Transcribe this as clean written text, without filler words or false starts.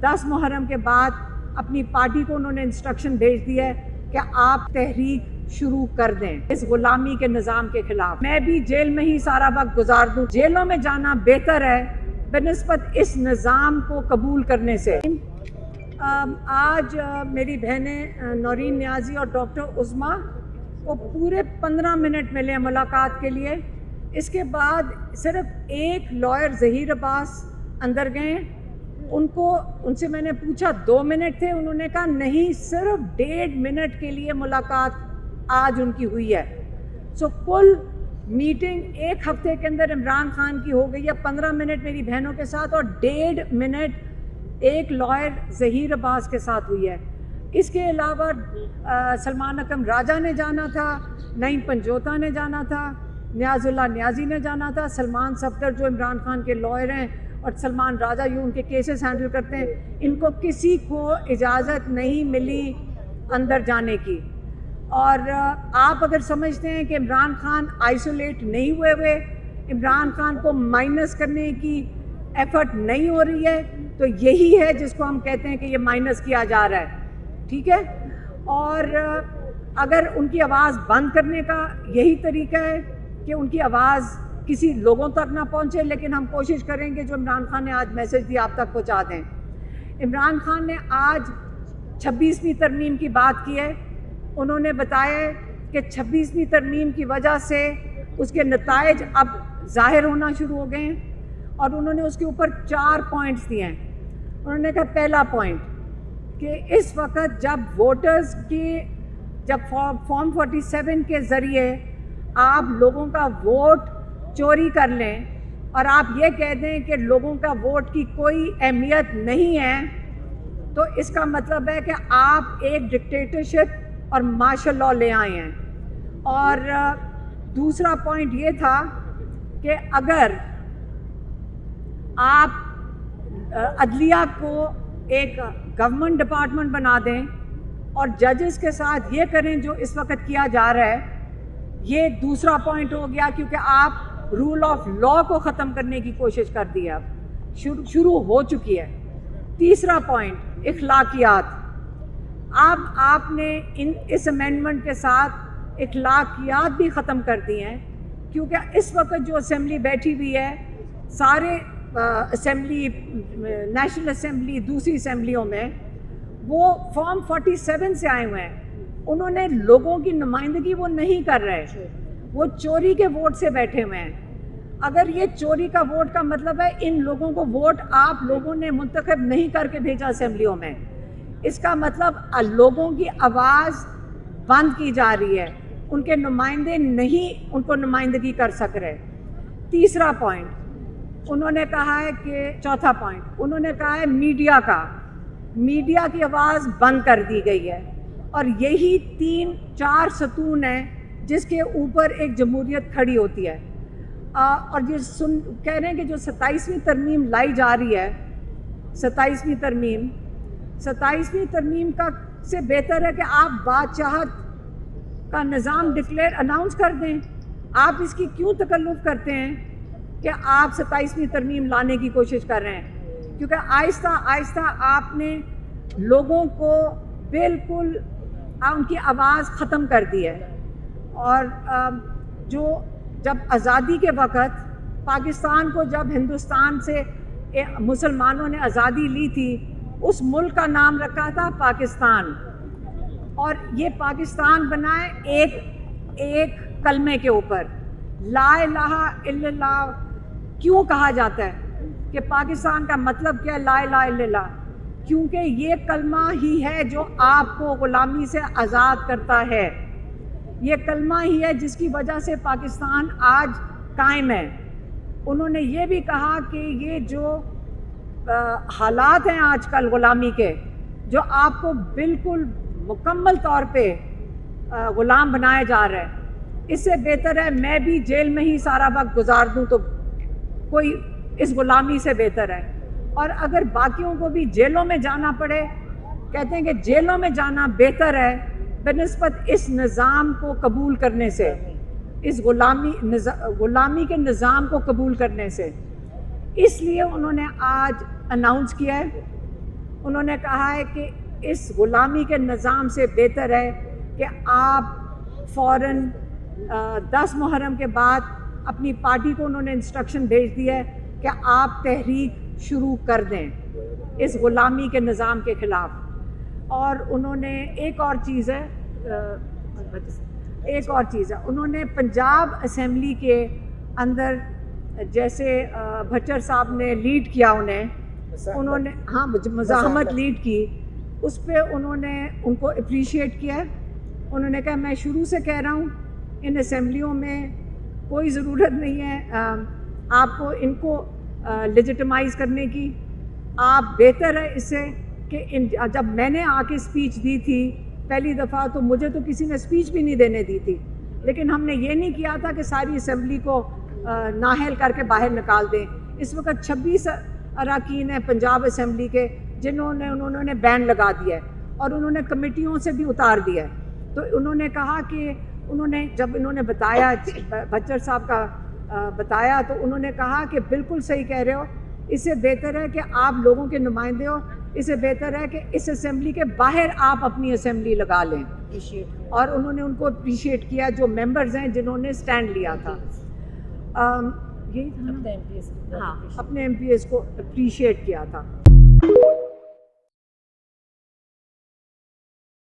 10 मुहर्रम के बाद अपनी पार्टी को उन्होंने इंस्ट्रक्शन भेज दिया है कि आप तहरीक शुरू कर दें इस गुलामी के निज़ाम के खिलाफ। मैं भी जेल में ही सारा वक्त गुजार दूं, जेलों में जाना बेहतर है बनिस्बत इस निज़ाम को कबूल करने से। आज मेरी बहनें नौरीन नियाज़ी और डॉक्टर उस्मा को पूरे 15 मिनट मिले मुलाकात के लिए। इसके बाद सिर्फ एक लॉयर ज़हीर अब्बास अंदर गए, उनसे मैंने पूछा 2 मिनट थे, उन्होंने कहा नहीं सिर्फ 1.5 मिनट के लिए मुलाकात आज उनकी हुई है। सो कुल मीटिंग 1 हफ्ते के अंदर इमरान खान की हो गई है 15 मिनट मेरी बहनों के साथ और 1.5 मिनट एक लॉयर ज़हीर अब्बास के साथ हुई है। इसके अलावा सलमान अकरम राजा ने जाना था, नईम पंजोता ने जाना था, नियाज़ुल्लाह नियाज़ी ने जाना था, सलमान सफदर जो इमरान खान के लॉयर हैं और सलमान राजा यूँ उनके केसेस हैंडल करते हैं, इनको किसी को इजाज़त नहीं मिली अंदर जाने की। और आप अगर समझते हैं कि इमरान खान आइसोलेट नहीं हुए, इमरान खान को माइनस करने की एफर्ट नहीं हो रही है, तो यही है जिसको हम कहते हैं कि ये माइनस किया जा रहा है, ठीक है। और अगर उनकी आवाज़ बंद करने का यही तरीका है कि उनकी आवाज़ किसी लोगों तक ना पहुंचे, लेकिन हम कोशिश करेंगे जो इमरान खान ने आज मैसेज दिया आप तक पहुंचा दें। इमरान खान ने आज 26वीं तरमीम की बात की है। उन्होंने बताया कि 26वीं तरमीम की वजह से उसके नताइज अब ज़ाहिर होना शुरू हो गए हैं और उन्होंने उसके ऊपर 4 पॉइंट्स दिए हैं। उन्होंने कहा पहला पॉइंट कि इस वक्त जब वोटर्स की जब फॉर्म 47 के ज़रिए आप लोगों का वोट चोरी कर लें और आप ये कह दें कि लोगों का वोट की कोई अहमियत नहीं है, तो इसका मतलब है कि आप एक डिक्टेटरशिप और मार्शल लॉ ले आए हैं। और दूसरा पॉइंट ये था कि अगर आप अदलिया को एक गवर्नमेंट डिपार्टमेंट बना दें और जजेस के साथ ये करें जो इस वक्त किया जा रहा है, ये दूसरा पॉइंट हो गया, क्योंकि आप रूल ऑफ लॉ को ख़त्म करने की कोशिश कर दी है, अब शुरू हो चुकी है। तीसरा पॉइंट इखलाकियात। अब आपने इस अमेंडमेंट के साथ इखलाकियात भी ख़त्म कर दी हैं, क्योंकि इस वक्त जो असेंबली बैठी हुई है, सारे असेंबली, नेशनल असेंबली, दूसरी असेंबलियों में वो फॉर्म 47 से आए हुए हैं। उन्होंने लोगों की नुमाइंदगी वो नहीं कर रहे, वो चोरी के वोट से बैठे हुए हैं। अगर ये चोरी का वोट का मतलब है इन लोगों को वोट आप लोगों ने मुंतखब नहीं करके भेजा असेंबलियों में, इसका मतलब लोगों की आवाज़ बंद की जा रही है, उनके नुमाइंदे नहीं उनको नुमाइंदगी कर सक रहे। तीसरा पॉइंट उन्होंने कहा है कि चौथा पॉइंट उन्होंने कहा है मीडिया की आवाज़ बंद कर दी गई है। और यही 3-4 सतून है जिसके ऊपर एक जमहूरियत खड़ी होती है। और ये कह रहे हैं कि जो 27वीं तरमीम लाई जा रही है, 27वीं तरमीम का से बेहतर है कि आप बादशाहत का निज़ाम डिक्लेयर अनाउंस कर दें। आप इसकी क्यों तकल्लुफ़ करते हैं कि आप 27वीं तरमीम लाने की कोशिश कर रहे हैं, क्योंकि आहिस्ता आहिस्ता आपने लोगों को बिल्कुल उनकी आवाज़ ख़त्म कर दी है। और जो जब आज़ादी के वक़्त पाकिस्तान को जब हिंदुस्तान से मुसलमानों ने आज़ादी ली थी, उस मुल्क का नाम रखा था पाकिस्तान, और ये पाकिस्तान बना है एक कलमे के ऊपर, ला इलाहा इल्लल्लाह। क्यों कहा जाता है कि पाकिस्तान का मतलब क्या है ला इलाहा इल्लल्लाह? क्योंकि ये कलमा ही है जो आपको ग़ुलामी से आज़ाद करता है। ये कलमा ही है जिसकी वजह से पाकिस्तान आज कायम है। उन्होंने ये भी कहा कि ये जो हालात हैं आजकल ग़ुलामी के, जो आपको बिल्कुल मुकम्मल तौर पे ग़ुलाम बनाया जा रहा है, इससे बेहतर है मैं भी जेल में ही सारा वक्त गुजार दूं, तो कोई इस ग़ुलामी से बेहतर है। और अगर बाकियों को भी जेलों में जाना पड़े, कहते हैं कि जेलों में जाना बेहतर है बनिस्बत इस निज़ाम को कबूल करने से, इस ग़ुलामी के निज़ाम को कबूल करने से। इसलिए उन्होंने आज अनाउंस किया है उन्होंने कहा है कि इस गुलामी के निज़ाम से बेहतर है कि आप फ़ौरन 10 मुहर्रम के बाद अपनी पार्टी को उन्होंने इंस्ट्रक्शन भेज दिया है कि आप तहरीक शुरू कर दें इस गुलामी के निज़ाम के ख़िलाफ़। और उन्होंने एक और चीज़ है, उन्होंने पंजाब असम्बली के अंदर जैसे भट्टर साहब ने लीड किया उन्होंने हाँ मज़ाहमत लीड की, उस पर उन्होंने उनको अप्रिशिएट किया है। उन्होंने कहा मैं शुरू से कह रहा हूँ इन असम्बलियों में कोई ज़रूरत नहीं है आपको इनको लेजिटिमाइज़ करने की। आप बेहतर है इससे कि जब मैंने आके स्पीच दी थी पहली दफ़ा तो मुझे तो किसी ने स्पीच भी नहीं देने दी थी, लेकिन हमने ये नहीं किया था कि सारी असम्बली को नाहल करके बाहर निकाल दें। इस वक्त 26 अरकान हैं पंजाब असम्बली के उन्होंने बैन लगा दिया है और उन्होंने कमेटियों से भी उतार दिया है। तो उन्होंने कहा कि जब इन्होंने बताया भट्टर साहब का बताया तो उन्होंने कहा कि बिल्कुल सही कह रहे हो, इससे बेहतर है कि आप लोगों के नुमाइंदे हो, इससे बेहतर है कि इस असम्बली के बाहर आप अपनी असम्बली लगा लें। और उन्होंने उनको अप्रिशिएट किया जो मेंबर्स हैं जिन्होंने स्टैंड लिया था। यही था ना? हाँ, अपने MPs को अप्रिशिएट किया था।